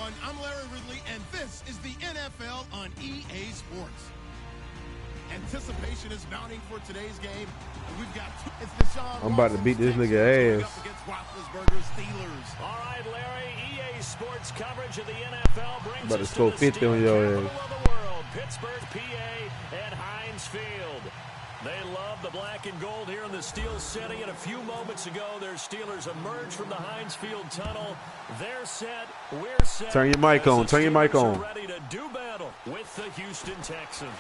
everyone. I'm Larry Ridley, and this is the NFL on EA Sports. Anticipation is mounting for today's game. We've got it's Deshaun. I'm about to beat this nigga ass. Steelers. All right, Larry. EA Sports coverage of the NFL brings about to us score to the 50 on your ass. capital of the world, Pittsburgh, PA, at Heinz Field. They love the black and gold here in the Steel City. And a few moments ago, their Steelers emerged from the Heinz Field tunnel. They're set. We're set. Turn your mic on. Turn your mic on. Ready to do battle with the Houston Texans.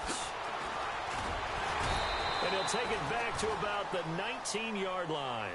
And he'll take it back to about the 19-yard line.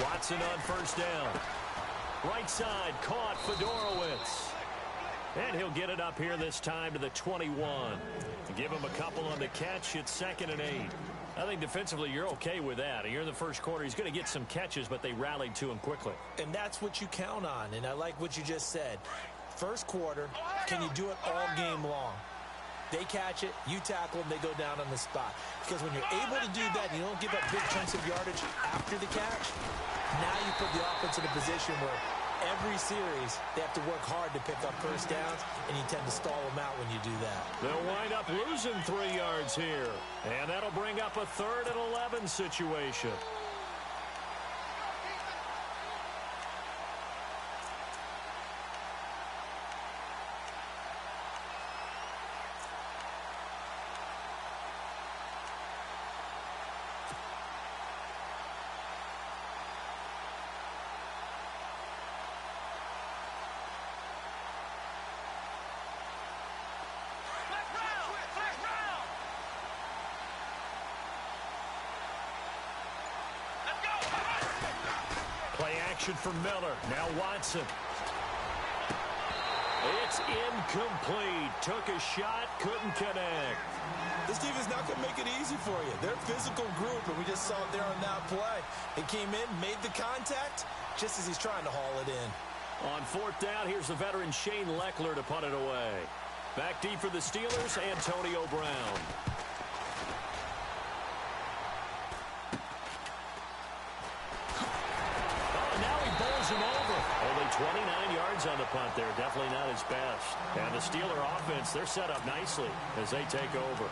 Watson on first down. Right side, caught Fedorowicz. And he'll get it up here this time to the 21. Give him a couple on the catch. It's 2nd and 8. I think defensively you're okay with that. Here in the first quarter, he's going to get some catches, but they rallied to him quickly. And that's what you count on, and I like what you just said. First quarter, can you do it all game long? They catch it, you tackle them, they go down on the spot. Because when you're able to do that, you don't give up big chunks of yardage after the catch, now you put the offense in a position where every series they have to work hard to pick up first downs, and you tend to stall them out when you do that. They'll wind up losing 3 yards here. And that'll bring up a 3rd and 11 situation. For Miller. Now Watson. It's incomplete. Took a shot, couldn't connect. This team is not going to make it easy for you. They're a physical group, and we just saw it there on that play. He came in, made the contact, just as he's trying to haul it in. On 4th down, here's the veteran Shane Leckler to punt it away. Back deep for the Steelers, Antonio Brown. Him over. Only 29 yards on the punt there. Definitely not his best. And the Steeler offense, they're set up nicely as they take over.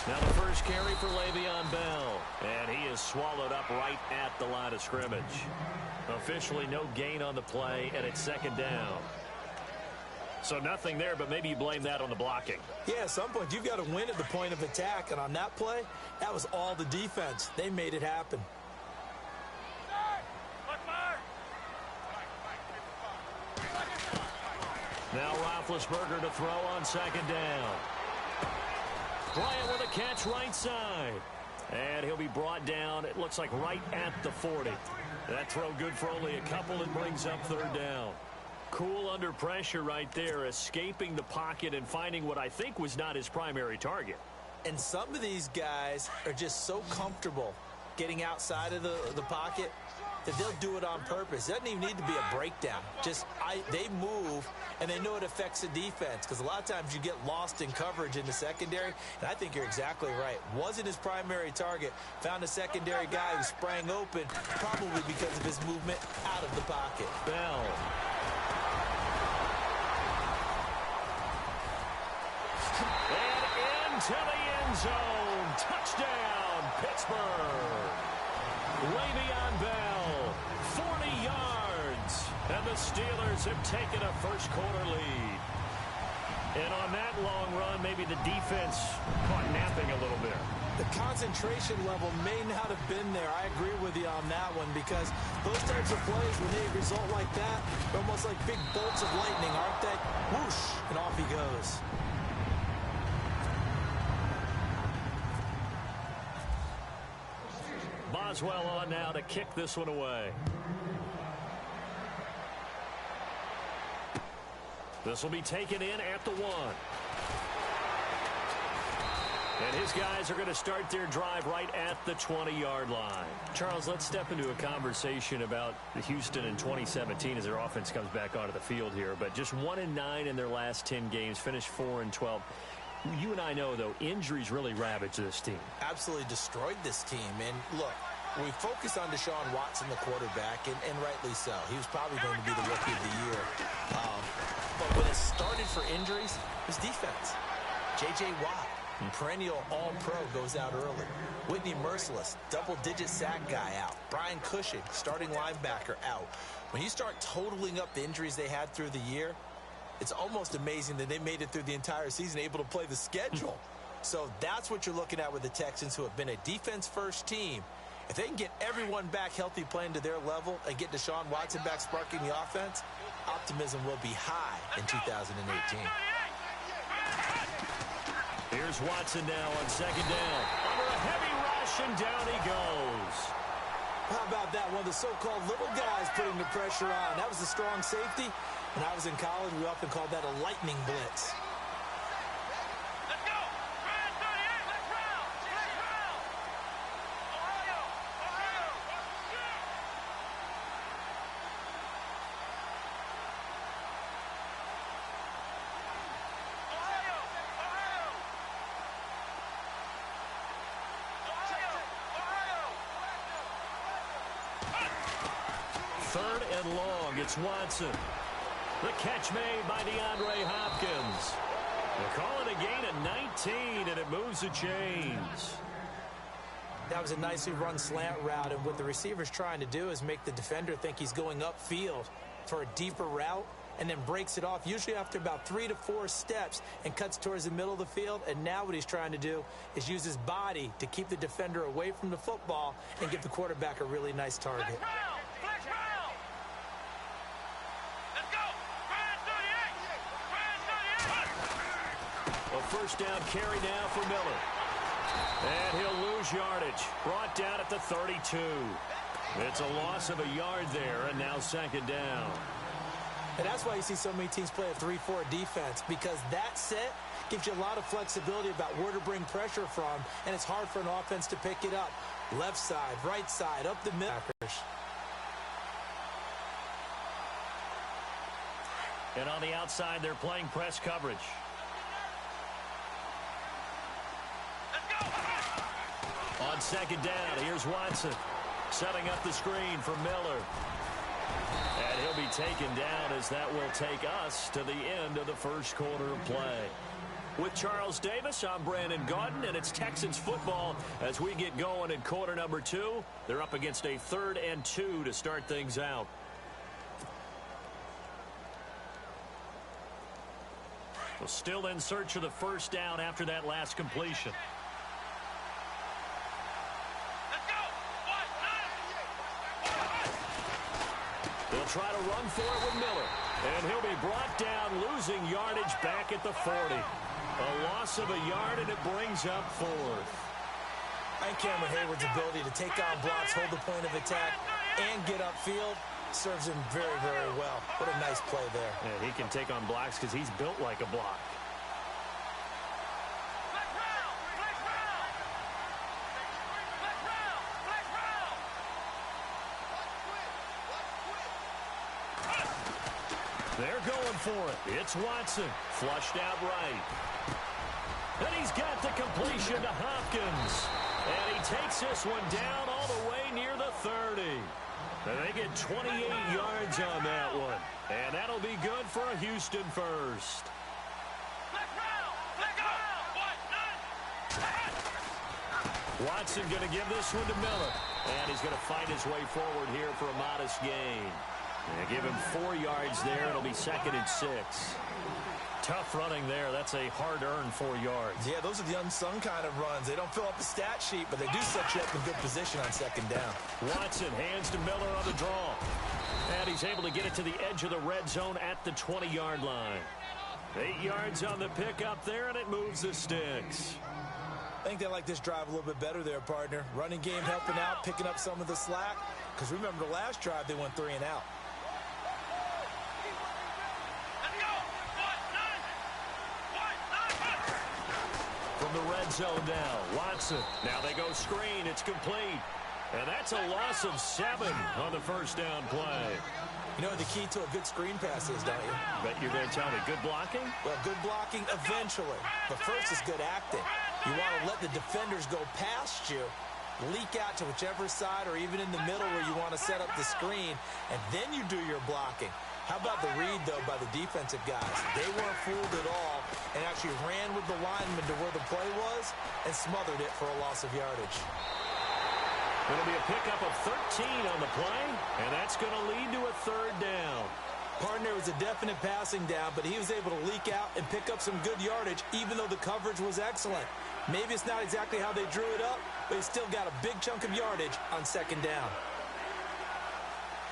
Now the first carry for Le'Veon Bell. And he is swallowed up right at the line of scrimmage. Officially no gain on the play, and it's 2nd down. So nothing there, but maybe you blame that on the blocking. Yeah, at some point you've got to win at the point of attack. And on that play, that was all the defense. They made it happen. Now Roethlisberger to throw on 2nd down. Bryant with a catch right side. And he'll be brought down, it looks like right at the 40. That throw good for only a couple and brings up 3rd down. Cool under pressure right there, escaping the pocket and finding what I think was not his primary target. And some of these guys are just so comfortable getting outside of the pocket that they'll do it on purpose. It doesn't even need to be a breakdown. They move, and they know it affects the defense, because a lot of times you get lost in coverage in the secondary, and I think you're exactly right. Wasn't his primary target. Found a secondary guy who sprang open, probably because of his movement out of the pocket. Bell. And into the end zone. Touchdown, Pittsburgh. Le'Veon Bell, 40 yards. points. And the Steelers have taken a first-quarter lead. And on that long run, maybe the defense caught napping a little bit. The concentration level may not have been there. I agree with you on that one because those types of plays, when they result like that, they're almost like big bolts of lightning, aren't they? Whoosh, and off he goes. Boswell on now to kick this one away. This will be taken in at the 1. And his guys are going to start their drive right at the 20-yard line. Charles, let's step into a conversation about Houston in 2017 as their offense comes back onto the field here. But just 1-9 in their last 10 games, finished 4-12. You and I know, though, injuries really ravaged this team. Absolutely destroyed this team. And look, we focus on Deshaun Watson, the quarterback, and rightly so. He was probably going to be the rookie of the year. But when it started for injuries, it was defense. J.J. Watt, perennial all-pro, goes out early. Whitney Merciless, double-digit sack guy, out. Brian Cushing, starting linebacker, out. When you start totaling up the injuries they had through the year, it's almost amazing that they made it through the entire season able to play the schedule. So that's what you're looking at with the Texans, who have been a defense-first team. If they can get everyone back healthy playing to their level and get Deshaun Watson back sparking the offense, optimism will be high in 2018. Here's Watson now on second down. Under a heavy rush, and down he goes. How about that? One of the so-called little guys putting the pressure on. That was a strong safety. When I was in college, we often called that a lightning blitz. Third and long, it's Watson. The catch made by DeAndre Hopkins. They call it a gain of 19, and it moves the chains. That was a nicely run slant route, and what the receiver's trying to do is make the defender think he's going upfield for a deeper route, and then breaks it off, usually after about 3 to 4 steps, and cuts towards the middle of the field. And now what he's trying to do is use his body to keep the defender away from the football and give the quarterback a really nice target. First down carry now for Miller. And he'll lose yardage. Brought down at the 32. It's a loss of a yard there, and now second down. And that's why you see so many teams play a 3-4 defense, because that set gives you a lot of flexibility about where to bring pressure from, and it's hard for an offense to pick it up. Left side, right side, up the middle. And on the outside, they're playing press coverage. On second down, here's Watson setting up the screen for Miller. And he'll be taken down as that will take us to the end of the first quarter of play. With Charles Davis, I'm Brandon Gaudin, and it's Texans football as we get going in quarter number 2. They're up against a 3rd and 2 to start things out. Well, still in search of the first down after that last completion. They'll try to run for it with Miller. And he'll be brought down, losing yardage back at the 40. A loss of a yard, and it brings up 4th. And Cameron Hayward's ability to take on blocks, hold the point of attack, and get upfield serves him very, very well. What a nice play there. Yeah, he can take on blocks because he's built like a block. They're going for it. It's Watson. Flushed out right. And he's got the completion to Hopkins. And he takes this one down all the way near the 30. And they get 28 yards on that one. And that'll be good for a Houston first. Watson going to give this one to Miller. And he's going to fight his way forward here for a modest gain. They give him 4 yards there. It'll be 2nd and 6. Tough running there. That's a hard-earned 4 yards. Yeah, those are the unsung kind of runs. They don't fill up the stat sheet, but they do set you up in good position on 2nd down. Watson hands to Miller on the draw. And he's able to get it to the edge of the red zone at the 20-yard line. 8 yards on the pickup there, and it moves the sticks. I think they like this drive a little bit better there, partner. Running game helping out, picking up some of the slack. Because remember, the last drive, they went 3 and out. From the red zone now, Watson. Now they go screen. It's complete. And that's a loss of 7 on the first down play. You know what the key to a good screen pass is, don't you? Bet you're going to tell me good blocking? Well, good blocking eventually. But first is good acting. You want to let the defenders go past you, leak out to whichever side or even in the middle where you want to set up the screen, and then you do your blocking. How about the read, though, by the defensive guys? They weren't fooled at all and actually ran with the lineman to where the play was and smothered it for a loss of yardage. It'll be a pickup of 13 on the play, and that's going to lead to a 3rd down. Partner was a definite passing down, but he was able to leak out and pick up some good yardage, even though the coverage was excellent. Maybe it's not exactly how they drew it up, but he still got a big chunk of yardage on 2nd down.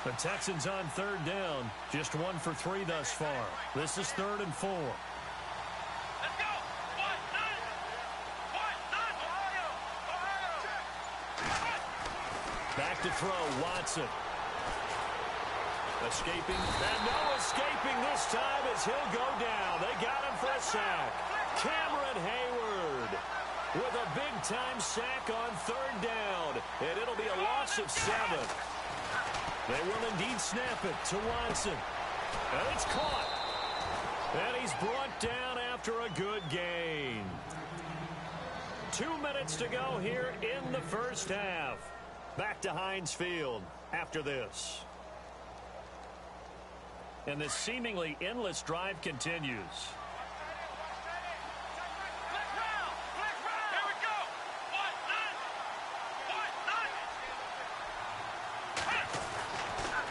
The Texans on 3rd down, just 1 for 3 thus far. This is 3rd and 4. Back to throw, Watson. Escaping, and no escaping this time as he'll go down. They got him for a sack. Cameron Hayward with a big-time sack on 3rd down, and it'll be a loss of 7. They will indeed snap it to Watson. And it's caught. And he's brought down after a good gain. 2 minutes to go here in the first half. Back to Heinz Field after this. And this seemingly endless drive continues.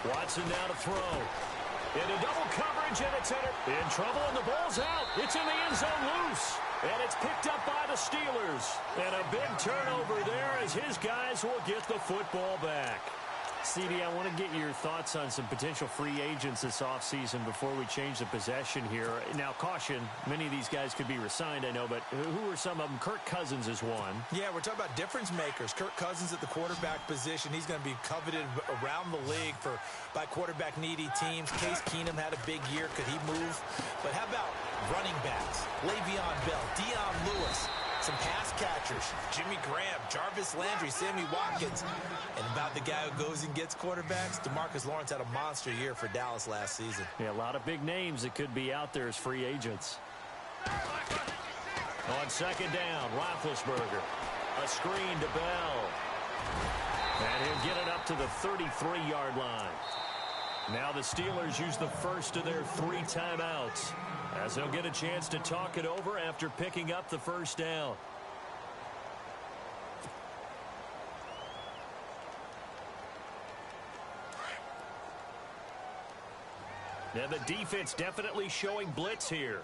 Watson now to throw. Into double coverage, and it's in trouble, and the ball's out. It's in the end zone loose. And it's picked up by the Steelers. And a big turnover there as his guys will get the football back. CD, I want to get your thoughts on some potential free agents this offseason before we change the possession here. Now, caution, many of these guys could be re-signed, I know, but who are some of them? Kirk Cousins is one. Yeah, we're talking about difference makers. Kirk Cousins at the quarterback position. He's going to be coveted around the league by quarterback-needy teams. Case Keenum had a big year. Could he move? But how about running backs? Le'Veon Bell, Dion Lewis. Some pass catchers, Jimmy Graham, Jarvis Landry, Sammy Watkins. And about the guy who goes and gets quarterbacks, DeMarcus Lawrence had a monster year for Dallas last season. Yeah, a lot of big names that could be out there as free agents. On 2nd down, Roethlisberger. A screen to Bell. And he'll get it up to the 33-yard line. Now the Steelers use the first of their 3 timeouts, as they'll get a chance to talk it over after picking up the first down. Now the defense definitely showing blitz here.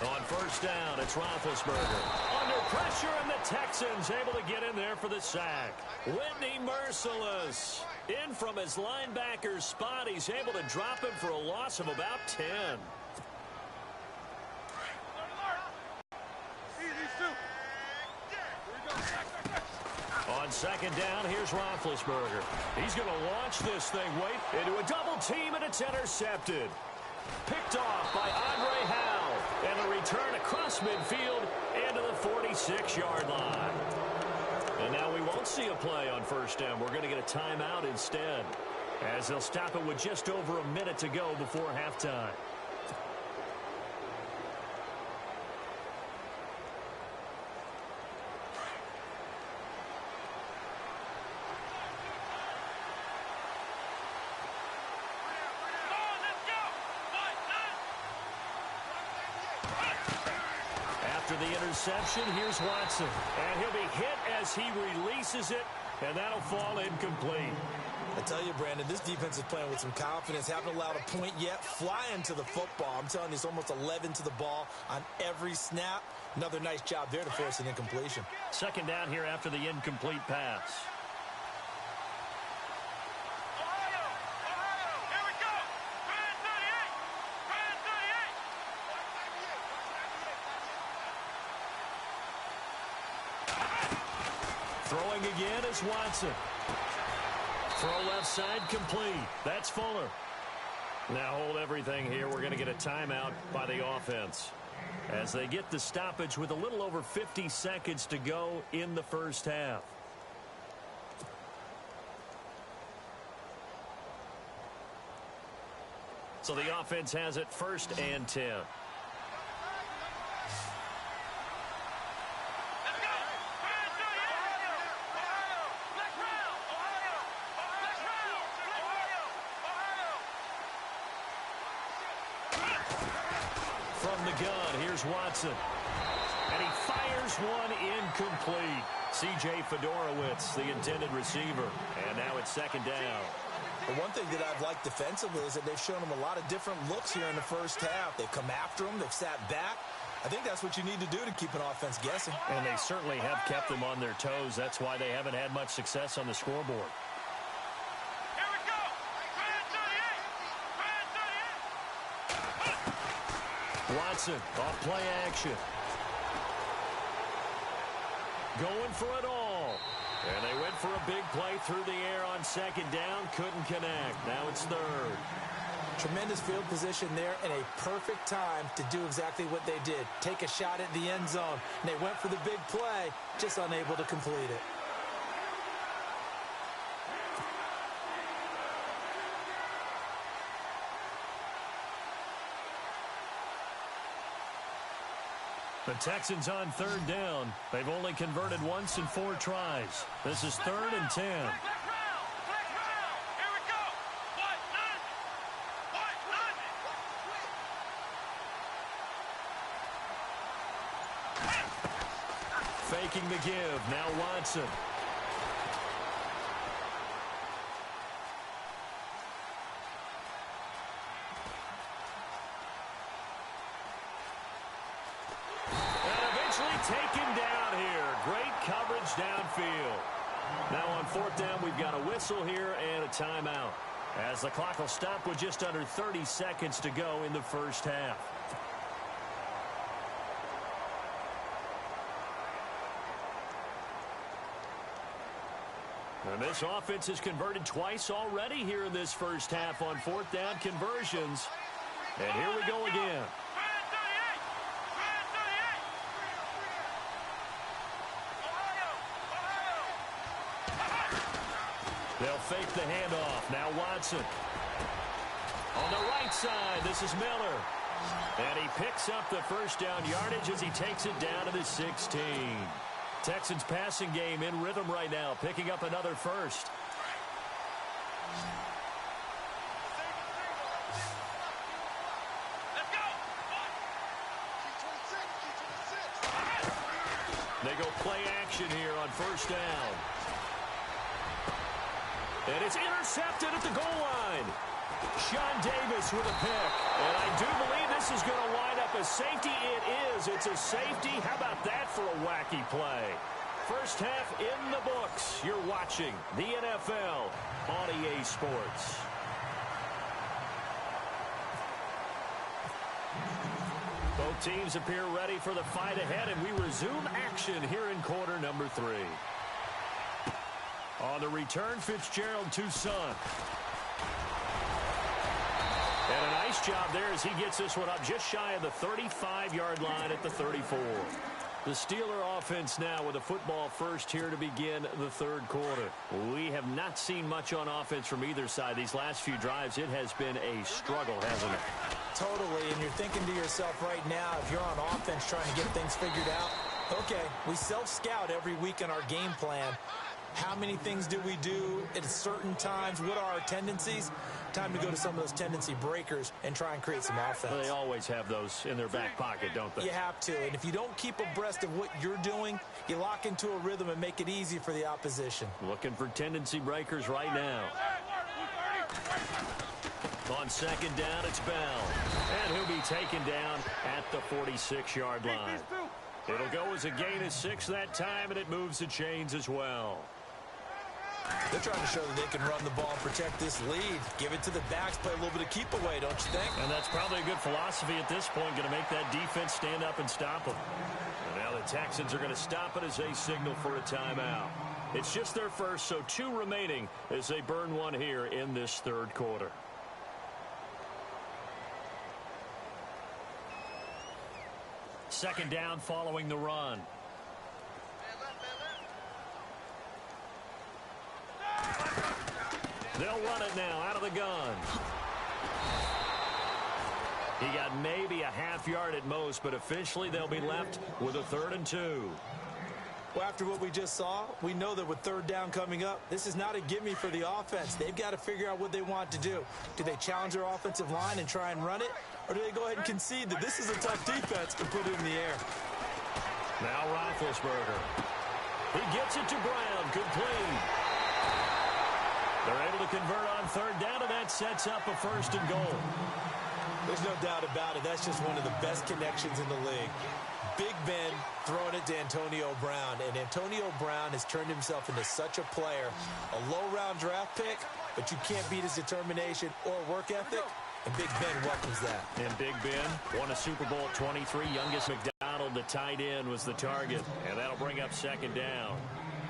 On 1st down, it's Roethlisberger. Under pressure, and the Texans able to get in there for the sack. Whitney Merciless in from his linebacker's spot. He's able to drop him for a loss of about 10. On 2nd down, here's Roethlisberger. He's going to launch this thing, into a double team, and it's intercepted. Picked off by Andre Howe. And a return across midfield into the 46-yard line. And now we won't see a play on 1st down. We're going to get a timeout instead, as they'll stop it with just over a minute to go before halftime. After the interception, here's Watson. And he'll be hit as he releases it, and that'll fall incomplete. I tell you, Brandon, this defense is playing with some confidence. Haven't allowed a point yet. Flying to the football. I'm telling you, it's almost 11 to the ball on every snap. Another nice job there to force an incompletion. Second down here after the incomplete pass. Throwing again is Watson. Throw left side complete. That's Fuller. Now hold everything here. We're going to get a timeout by the offense as they get the stoppage with a little over 50 seconds to go in the first half. So the offense has it 1st and 10. From the gun, here's Watson. And he fires one incomplete. C.J. Fedorowicz, the intended receiver. And now it's 2nd down. But one thing that I've liked defensively is that they've shown them a lot of different looks here in the first half. They've come after them. They've sat back. I think that's what you need to do to keep an offense guessing. And they certainly have kept them on their toes. That's why they haven't had much success on the scoreboard. Watson off play action. Going for it all. And they went for a big play through the air on 2nd down. Couldn't connect. Now it's 3rd. Tremendous field position there and a perfect time to do exactly what they did. Take a shot at the end zone. And they went for the big play, just unable to complete it. The Texans on 3rd down. They've only converted once in 4 tries. This is 3rd and 10. Faking the give. Now Watson. Taken down here. Great coverage downfield. Now on 4th down, we've got a whistle here and a timeout, as the clock will stop with just under 30 seconds to go in the first half. And this offense has converted twice already here in this first half on 4th down conversions. And here we go again. They'll fake the handoff. Now Watson. On the right side, this is Miller. And he picks up the first down yardage as he takes it down to the 16. Texans passing game in rhythm right now, picking up another first. They go play action here on 1st down. And it's intercepted at the goal line. Sean Davis with a pick. And I do believe this is going to wind up a safety. It is. It's a safety. How about that for a wacky play? First half in the books. You're watching the NFL on EA Sports. Both teams appear ready for the fight ahead, and we resume action here in quarter number 3. On the return, Fitzgerald to Son. And a nice job there as he gets this one up just shy of the 35-yard line at the 34. The Steeler offense now with a football first here to begin the 3rd quarter. We have not seen much on offense from either side. These last few drives, it has been a struggle, hasn't it? Totally, and you're thinking to yourself right now, if you're on offense trying to get things figured out, okay, we self-scout every week in our game plan. How many things do we do at certain times? What are our tendencies? Time to go to some of those tendency breakers and try and create some offense. Well, they always have those in their back pocket, don't they? You have to. And if you don't keep abreast of what you're doing, you lock into a rhythm and make it easy for the opposition. Looking for tendency breakers right now. On second down, it's Bell. And he'll be taken down at the 46-yard line. It'll go as a gain of 6 that time, and it moves the chains as well. They're trying to show that they can run the ball and protect this lead. Give it to the backs, play a little bit of keep away, don't you think? And that's probably a good philosophy at this point, going to make that defense stand up and stop them. And now the Texans are going to stop it as they signal for a timeout. It's just their first, so 2 remaining as they burn one here in this third quarter. Second down following the run. They'll run it now out of the gun. He got maybe a half yard at most, but officially they'll be left with a 3rd and 2. Well, after what we just saw, we know that with third down coming up, this is not a gimme for the offense. They've got to figure out what they want to do. Do they challenge their offensive line and try and run it? Or do they go ahead and concede that this is a tough defense and put it in the air? Now Roethlisberger. He gets it to Brown. Complete. They're able to convert on third down, and that sets up a 1st and goal. There's no doubt about it. That's just one of the best connections in the league. Big Ben throwing it to Antonio Brown, and Antonio Brown has turned himself into such a player. A low-round draft pick, but you can't beat his determination or work ethic, and Big Ben welcomes that. And Big Ben won a Super Bowl at 23. Youngest McDonald, the tight end, was the target, and that'll bring up second down.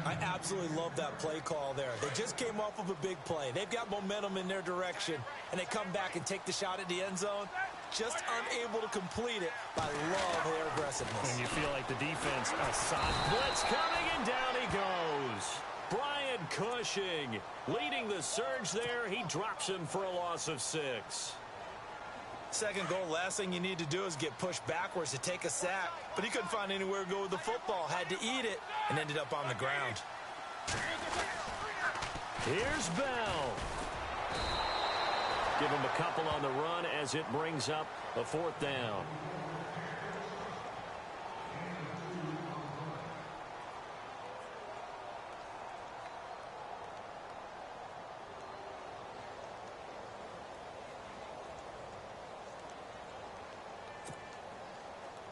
I absolutely love that play call there. They just came off of a big play. They've got momentum in their direction, and they come back and take the shot at the end zone, just unable to complete it. I love their aggressiveness. And you feel like the defense, blitz coming, and down he goes. Brian Cushing leading the surge there. He drops him for a loss of 6. Second goal, last thing you need to do is get pushed backwards to take a sack. But he couldn't find anywhere to go with the football. Had to eat it and ended up on the ground. Here's Bell. Give him a couple on the run as it brings up a 4th down.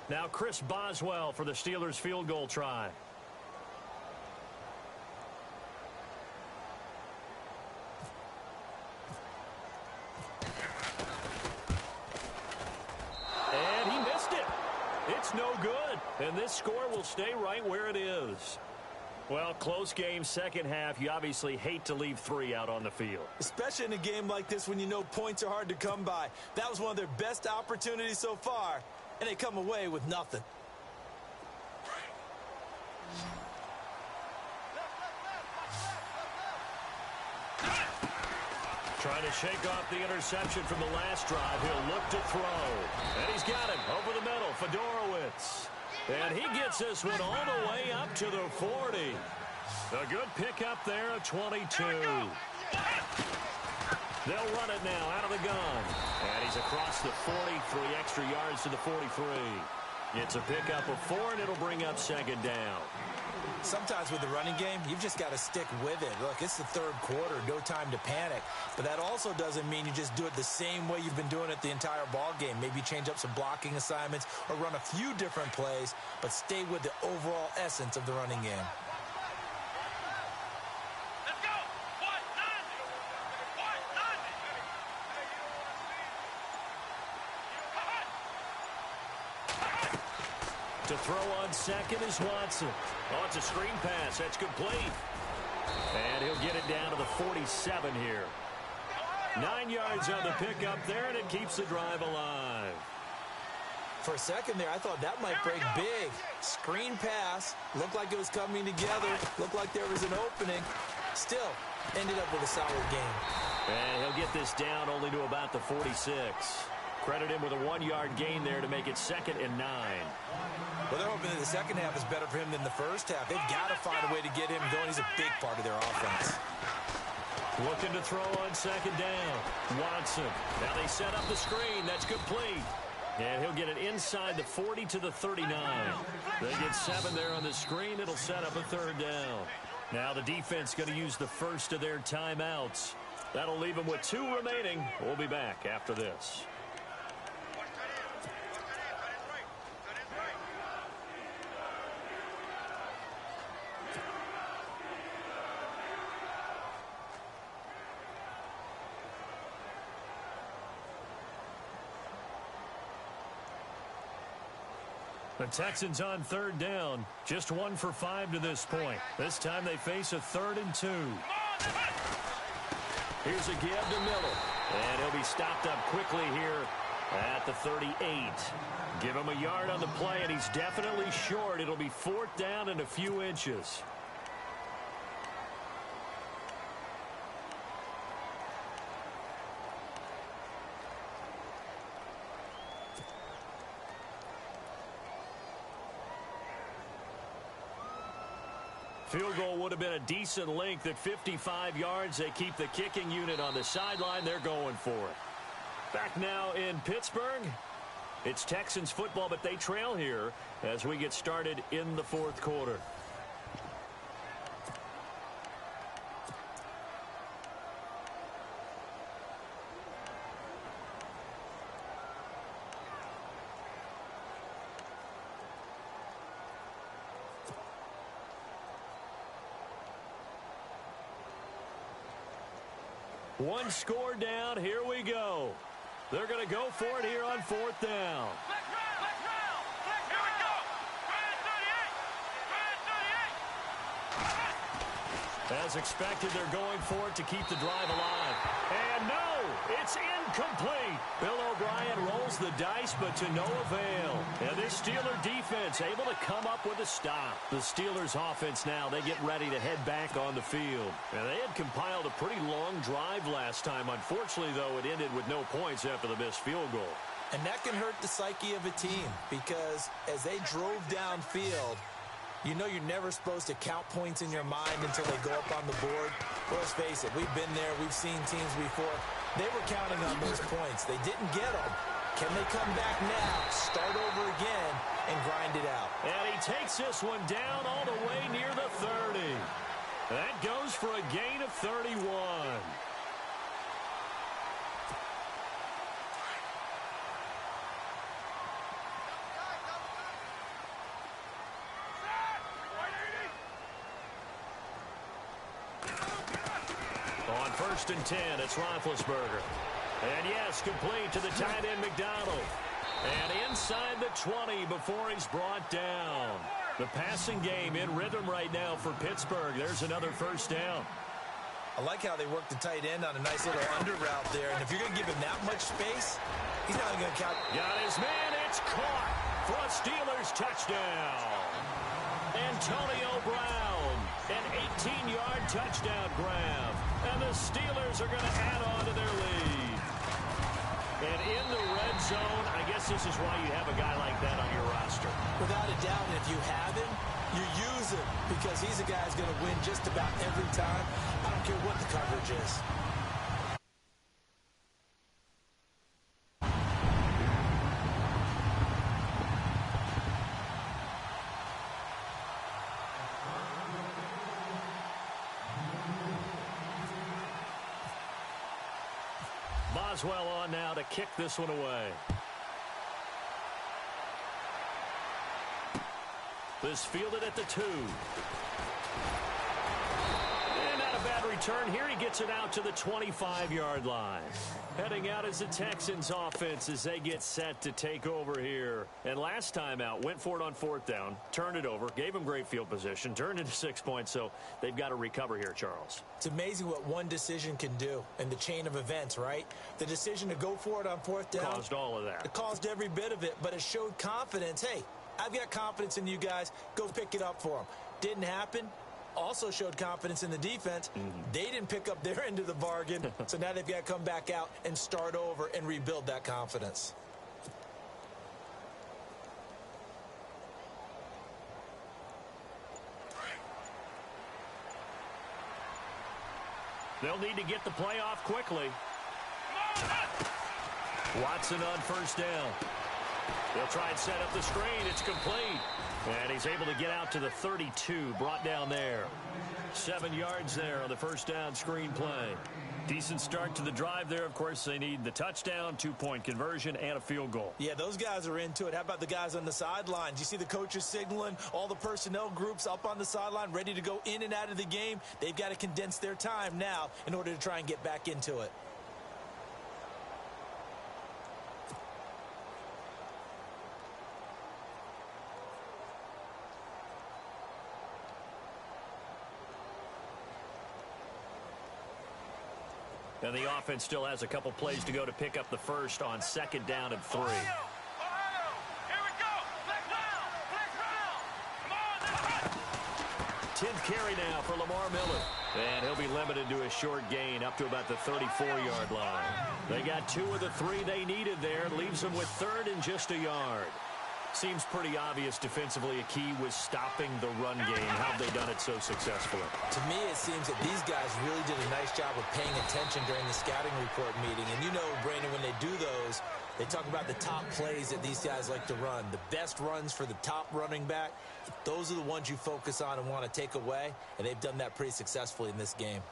Now Chris Boswell for the Steelers field goal try. And he missed it. It's no good. And this score will stay right where it is. Well, close game, second half. You obviously hate to leave 3 out on the field. Especially in a game like this when you know points are hard to come by. That was one of their best opportunities so far. And they come away with nothing. Trying to shake off the interception from the last drive. He'll look to throw. And he's got it over the middle. Fedorowicz. And he gets this one all the way up to the 40. A good pickup there of 22. They'll run it now out of the gun. And he's across the 40, 3 extra yards to the 43. It's a pickup of 4, and it'll bring up second down. Sometimes with the running game, you've just got to stick with it. Look, it's the third quarter, no time to panic. But that also doesn't mean you just do it the same way you've been doing it the entire ball game. Maybe change up some blocking assignments or run a few different plays, but stay with the overall essence of the running game. To throw on second is Watson. Oh, it's a screen pass. That's complete. And he'll get it down to the 47 here. 9 yards on the pickup there, and it keeps the drive alive. For a second there, I thought that might break big. Screen pass. Looked like it was coming together. Looked like there was an opening. Still, ended up with a solid game. And he'll get this down only to about the 46. Credit him with a 1-yard gain there to make it 2nd and 9. Well, they're hoping that the second half is better for him than the first half. They've got to find a way to get him going. He's a big part of their offense. Looking to throw on second down. Watson. Now they set up the screen. That's complete. And he'll get it inside the 40 to the 39. They get 7 there on the screen. It'll set up a 3rd down. Now the defense going to use the first of their timeouts. That'll leave him with 2 remaining. We'll be back after this. The Texans on 3rd down. Just 1 for 5 to this point. This time they face a 3rd and 2. Here's a give to Miller. And he'll be stopped up quickly here at the 38. Give him a yard on the play, and he's definitely short. It'll be 4th down and a few inches. Field goal would have been a decent length at 55 yards. They keep the kicking unit on the sideline. They're going for it. Back now in Pittsburgh. It's Texans football, but they trail here as we get started in the 4th quarter. One score down. Here we go. They're going to go for it here on 4th down. As expected, they're going for it to keep the drive alive. And no, it's incomplete. Bill O'Brien rolls the dice, but to no avail. And this Steeler defense able to come up with a stop. The Steelers offense now, they get ready to head back on the field. And they had compiled a pretty long drive last time. Unfortunately, though, it ended with no points after the missed field goal. And that can hurt the psyche of a team because as they drove downfield, you know you're never supposed to count points in your mind until they go up on the board. Well, let's face it, we've been there. We've seen teams before. They were counting on those points. They didn't get them. Can they come back now, start over again, and grind it out? And he takes this one down all the way near the 30. That goes for a gain of 31. On 1st and 10, it's Roethlisberger. And yes, complete to the tight end McDonald. And inside the 20 before he's brought down. The passing game in rhythm right now for Pittsburgh. There's another 1st down. I like how they work the tight end on a nice little under route there. And if you're going to give him that much space, he's not going to count. Got his man. It's caught for a Steelers touchdown. Antonio Brown, an 18-yard touchdown grab. And the Steelers are going to add on to their lead. And in the red zone, I guess this is why you have a guy like that on your roster. Without a doubt, and if you have him, you use him because he's a guy who's going to win just about every time. I don't care what the coverage is. Boswell on now to kick this one away. This fielded at the 2. And not a bad return here. He gets it out to the 25-yard line. Heading out is the Texans offense as they get set to take over here. And last time out, went for it on 4th down, turned it over, gave him great field position, turned it to 6 points, so they've got to recover here, Charles. It's amazing what one decision can do in the chain of events, right? The decision to go for it on 4th down. Caused all of that. It caused every bit of it, but it showed confidence. Hey, I've got confidence in you guys. Go pick it up for them. Didn't happen. Also showed confidence in the defense. They didn't pick up their end of the bargain, so now they've got to come back out and start over and rebuild that confidence. They'll need to get the play off quickly. Watson on 1st down. They'll try and set up the screen. It's complete. And he's able to get out to the 32, brought down there. 7 yards there on the first down screen play. Decent start to the drive there. Of course, they need the touchdown, 2-point conversion, and a field goal. Yeah, those guys are into it. How about the guys on the sidelines? You see the coaches signaling, all the personnel groups up on the sideline, ready to go in and out of the game. They've got to condense their time now in order to try and get back into it. And the offense still has a couple plays to go to pick up the first on 2nd down and 3. 10th carry now for Lamar Miller. And he'll be limited to a short gain up to about the 34-yard line. They got 2 of the 3 they needed there. Leaves them with 3rd and just a yard. Seems pretty obvious defensively a key was stopping the run game. How have they done it so successfully? To me, it seems that these guys really did a nice job of paying attention during the scouting report meeting. And you know, Brandon, when they do those, they talk about the top plays that these guys like to run. The best runs for the top running back, those are the ones you focus on and want to take away. And they've done that pretty successfully in this game.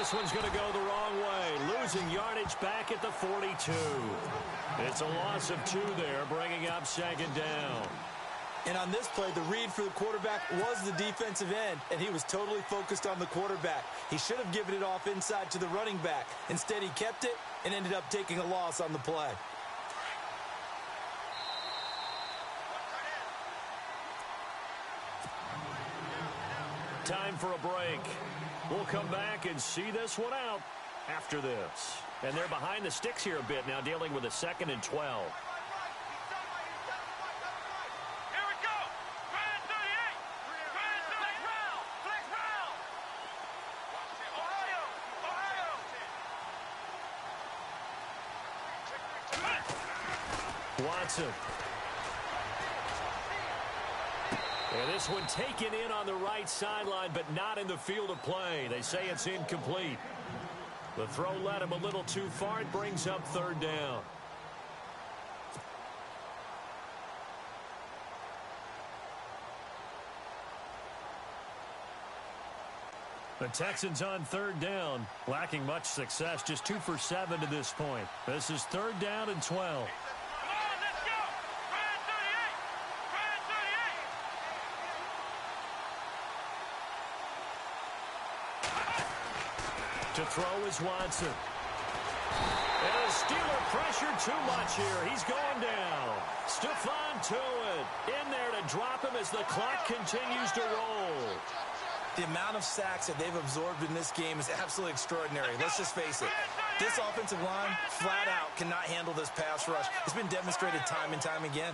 This one's going to go the wrong way. Losing yardage back at the 42. It's a loss of 2 there, bringing up 2nd down. And on this play, the read for the quarterback was the defensive end, and he was totally focused on the quarterback. He should have given it off inside to the running back. Instead, he kept it and ended up taking a loss on the play. Time for a break. We'll come back and see this one out after this. And they're behind the sticks here a bit now, dealing with a 2nd and 12. Watson. And this one taken in on the right sideline, but not in the field of play. They say it's incomplete. The throw led him a little too far. It brings up 3rd down. The Texans on 3rd down, lacking much success, just 2 for 7 to this point. This is 3rd down and 12. To throw is Watson. And the Steeler pressure too much here. He's going down. Stephon Tuitt in there to drop him as the clock continues to roll. The amount of sacks that they've absorbed in this game is absolutely extraordinary. Let's just face it. This offensive line, flat out, cannot handle this pass rush. It's been demonstrated time and time again.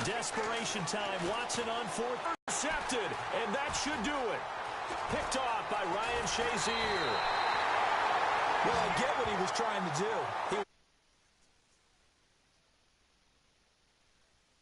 Desperation time. Watson on 4th. Intercepted. And that should do it. Picked off by Ryan Shazier. Well, I get what he was trying to do.